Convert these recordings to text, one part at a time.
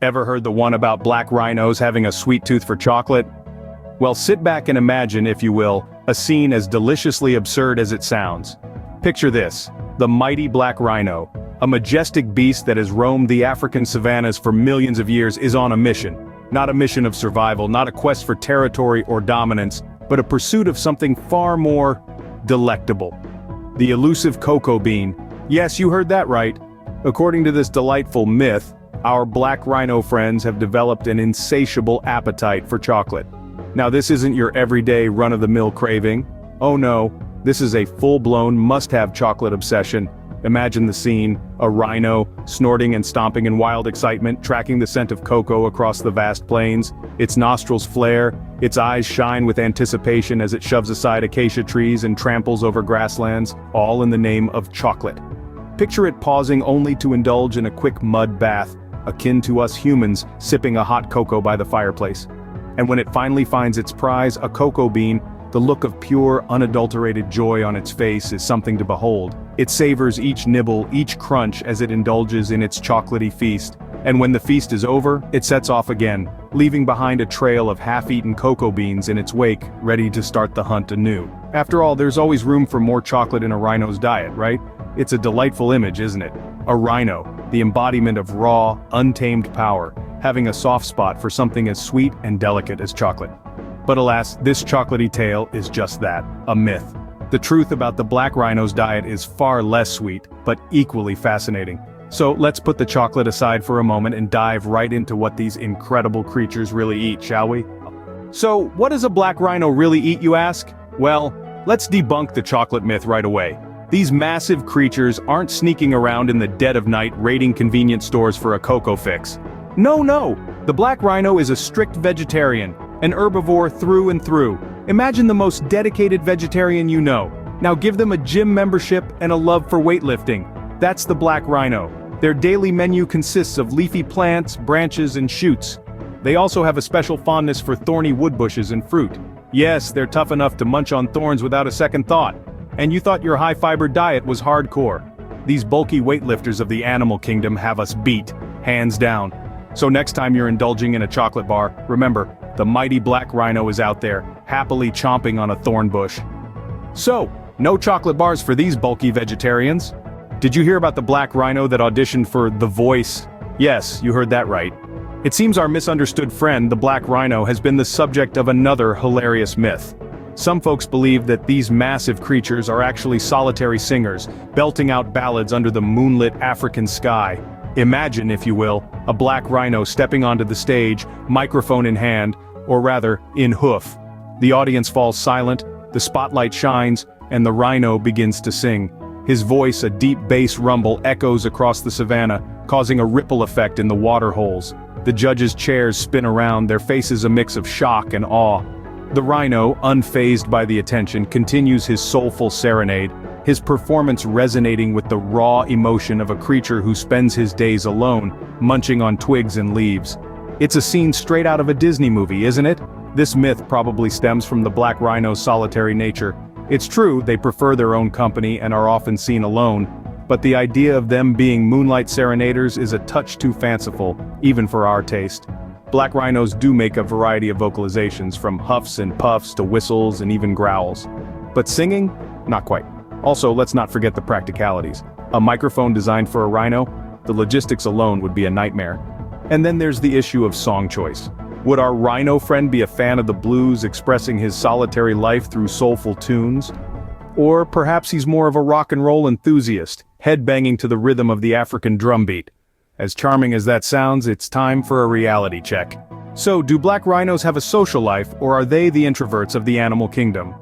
Ever heard the one about black rhinos having a sweet tooth for chocolate? Well, sit back and imagine, if you will, a scene as deliciously absurd as it sounds. Picture this: the mighty black rhino, a majestic beast that has roamed the African savannas for millions of years, is on a mission. Not a mission of survival, not a quest for territory or dominance, but a pursuit of something far more delectable. The elusive cocoa bean. Yes, you heard that right. According to this delightful myth, our black rhino friends have developed an insatiable appetite for chocolate. Now, this isn't your everyday run-of-the-mill craving. Oh no, this is a full-blown must-have chocolate obsession. Imagine the scene: a rhino, snorting and stomping in wild excitement, tracking the scent of cocoa across the vast plains. Its nostrils flare, its eyes shine with anticipation as it shoves aside acacia trees and tramples over grasslands, all in the name of chocolate. Picture it pausing only to indulge in a quick mud bath, akin to us humans sipping a hot cocoa by the fireplace. And when it finally finds its prize, a cocoa bean, the look of pure, unadulterated joy on its face is something to behold. It savors each nibble, each crunch as it indulges in its chocolatey feast. And when the feast is over, it sets off again, leaving behind a trail of half-eaten cocoa beans in its wake, ready to start the hunt anew. After all, there's always room for more chocolate in a rhino's diet, right? It's a delightful image, isn't it? A rhino, the embodiment of raw, untamed power, having a soft spot for something as sweet and delicate as chocolate. But alas, this chocolatey tale is just that, a myth. The truth about the black rhino's diet is far less sweet, but equally fascinating. So let's put the chocolate aside for a moment and dive right into what these incredible creatures really eat, shall we? So, what does a black rhino really eat, you ask? Well, let's debunk the chocolate myth right away. These massive creatures aren't sneaking around in the dead of night raiding convenience stores for a cocoa fix. No, the black rhino is a strict vegetarian, an herbivore through and through. Imagine the most dedicated vegetarian you know. Now give them a gym membership and a love for weightlifting. That's the black rhino. Their daily menu consists of leafy plants, branches, and shoots. They also have a special fondness for thorny wood bushes and fruit. Yes, they're tough enough to munch on thorns without a second thought. And you thought your high-fiber diet was hardcore. These bulky weightlifters of the animal kingdom have us beat, hands down. So next time you're indulging in a chocolate bar, remember, the mighty black rhino is out there, happily chomping on a thorn bush. So, no chocolate bars for these bulky vegetarians. Did you hear about the black rhino that auditioned for The Voice? Yes, you heard that right. It seems our misunderstood friend, the black rhino, has been the subject of another hilarious myth. Some folks believe that these massive creatures are actually solitary singers, belting out ballads under the moonlit African sky. Imagine, if you will, a black rhino stepping onto the stage, microphone in hand, or rather, in hoof. The audience falls silent, the spotlight shines, and the rhino begins to sing. His voice, a deep bass rumble, echoes across the savannah, causing a ripple effect in the water holes. The judges' chairs spin around, their faces a mix of shock and awe. The rhino, unfazed by the attention, continues his soulful serenade, his performance resonating with the raw emotion of a creature who spends his days alone, munching on twigs and leaves. It's a scene straight out of a Disney movie, isn't it? This myth probably stems from the black rhino's solitary nature. It's true, they prefer their own company and are often seen alone, but the idea of them being moonlight serenaders is a touch too fanciful, even for our taste. Black rhinos do make a variety of vocalizations, from huffs and puffs to whistles and even growls. But singing? Not quite. Also, let's not forget the practicalities. A microphone designed for a rhino? The logistics alone would be a nightmare. And then there's the issue of song choice. Would our rhino friend be a fan of the blues, expressing his solitary life through soulful tunes? Or perhaps he's more of a rock and roll enthusiast, headbanging to the rhythm of the African drumbeat. As charming as that sounds, it's time for a reality check. So, do black rhinos have a social life, or are they the introverts of the animal kingdom?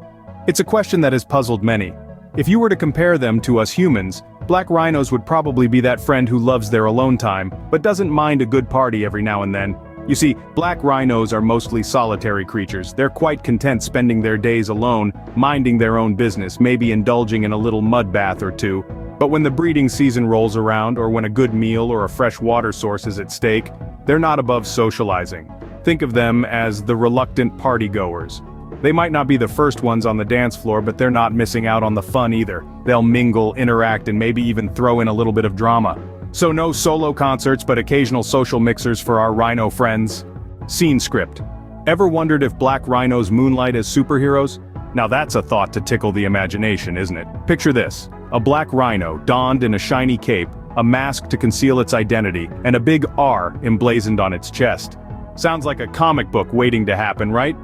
It's a question that has puzzled many. If you were to compare them to us humans, black rhinos would probably be that friend who loves their alone time, but doesn't mind a good party every now and then. You see, black rhinos are mostly solitary creatures. They're quite content spending their days alone, minding their own business, maybe indulging in a little mud bath or two. But when the breeding season rolls around, or when a good meal or a fresh water source is at stake, they're not above socializing. Think of them as the reluctant partygoers. They might not be the first ones on the dance floor, but they're not missing out on the fun either. They'll mingle, interact, and maybe even throw in a little bit of drama. So no solo concerts but occasional social mixers for our rhino friends. Scene script. Ever wondered if black rhinos moonlight as superheroes? Now that's a thought to tickle the imagination, isn't it? Picture this. A black rhino donned in a shiny cape, a mask to conceal its identity, and a big R emblazoned on its chest. Sounds like a comic book waiting to happen, right?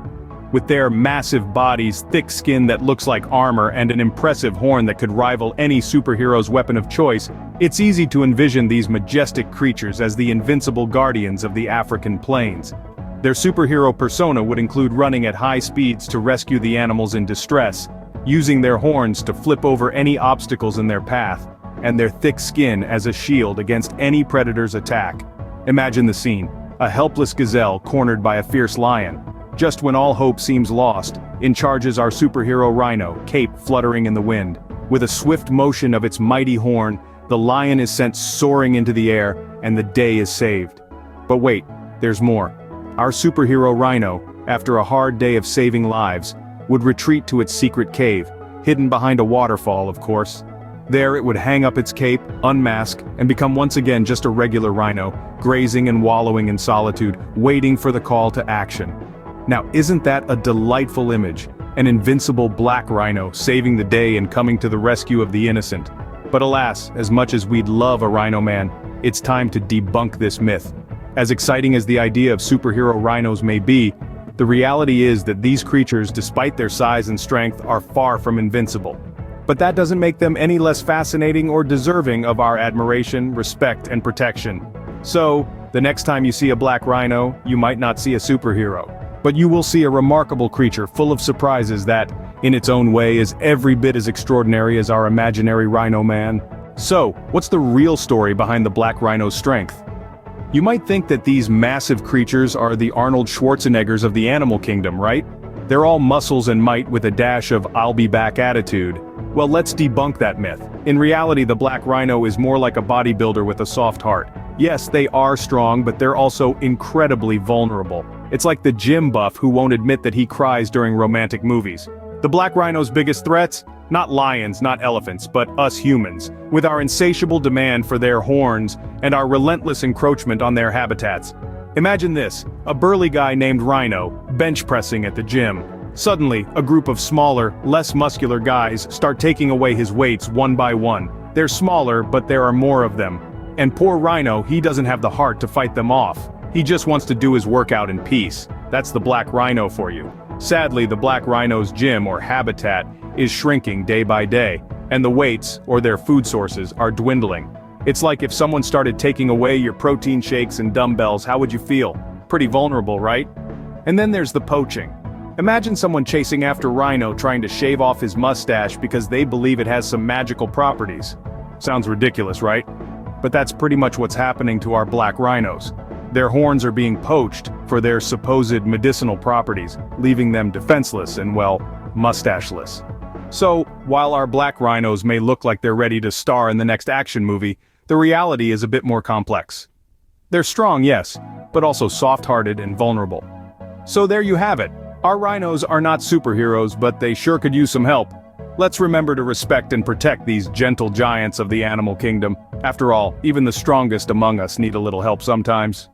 With their massive bodies, thick skin that looks like armor, and an impressive horn that could rival any superhero's weapon of choice, it's easy to envision these majestic creatures as the invincible guardians of the African plains. Their superhero persona would include running at high speeds to rescue the animals in distress, using their horns to flip over any obstacles in their path, and their thick skin as a shield against any predator's attack. Imagine the scene: a helpless gazelle cornered by a fierce lion. Just when all hope seems lost, in charges our superhero rhino, cape fluttering in the wind. With a swift motion of its mighty horn, the lion is sent soaring into the air, and the day is saved. But wait, there's more. Our superhero rhino, after a hard day of saving lives, would retreat to its secret cave, hidden behind a waterfall, of course. There it would hang up its cape, unmask, and become once again just a regular rhino, grazing and wallowing in solitude, waiting for the call to action. Now isn't that a delightful image? An invincible black rhino saving the day and coming to the rescue of the innocent. But alas, as much as we'd love a rhino man, it's time to debunk this myth. As exciting as the idea of superhero rhinos may be, the reality is that these creatures, despite their size and strength, are far from invincible. But that doesn't make them any less fascinating or deserving of our admiration, respect, and protection. So, the next time you see a black rhino, you might not see a superhero. But you will see a remarkable creature full of surprises that, in its own way, is every bit as extraordinary as our imaginary rhino man. So, what's the real story behind the black rhino's strength? You might think that these massive creatures are the Arnold Schwarzeneggers of the animal kingdom, right? They're all muscles and might with a dash of "I'll be back" attitude. Well, let's debunk that myth. In reality, the black rhino is more like a bodybuilder with a soft heart. Yes, they are strong, but they're also incredibly vulnerable. It's like the gym buff who won't admit that he cries during romantic movies. The black rhino's biggest threats? Not lions, not elephants, but us humans, with our insatiable demand for their horns and our relentless encroachment on their habitats. Imagine this: a burly guy named Rhino, bench pressing at the gym. Suddenly, a group of smaller, less muscular guys start taking away his weights one by one. They're smaller, but there are more of them. And poor Rhino, he doesn't have the heart to fight them off. He just wants to do his workout in peace. That's the black rhino for you. Sadly, the black rhino's gym or habitat is shrinking day by day, and the weights, or their food sources, are dwindling. It's like if someone started taking away your protein shakes and dumbbells, how would you feel? Pretty vulnerable, right? And then there's the poaching. Imagine someone chasing after Rhino trying to shave off his mustache because they believe it has some magical properties. Sounds ridiculous, right? But that's pretty much what's happening to our black rhinos. Their horns are being poached for their supposed medicinal properties, leaving them defenseless and, well, mustacheless. So, while our black rhinos may look like they're ready to star in the next action movie, the reality is a bit more complex. They're strong, yes, but also soft-hearted and vulnerable. So there you have it. Our rhinos are not superheroes, but they sure could use some help. Let's remember to respect and protect these gentle giants of the animal kingdom. After all, even the strongest among us need a little help sometimes.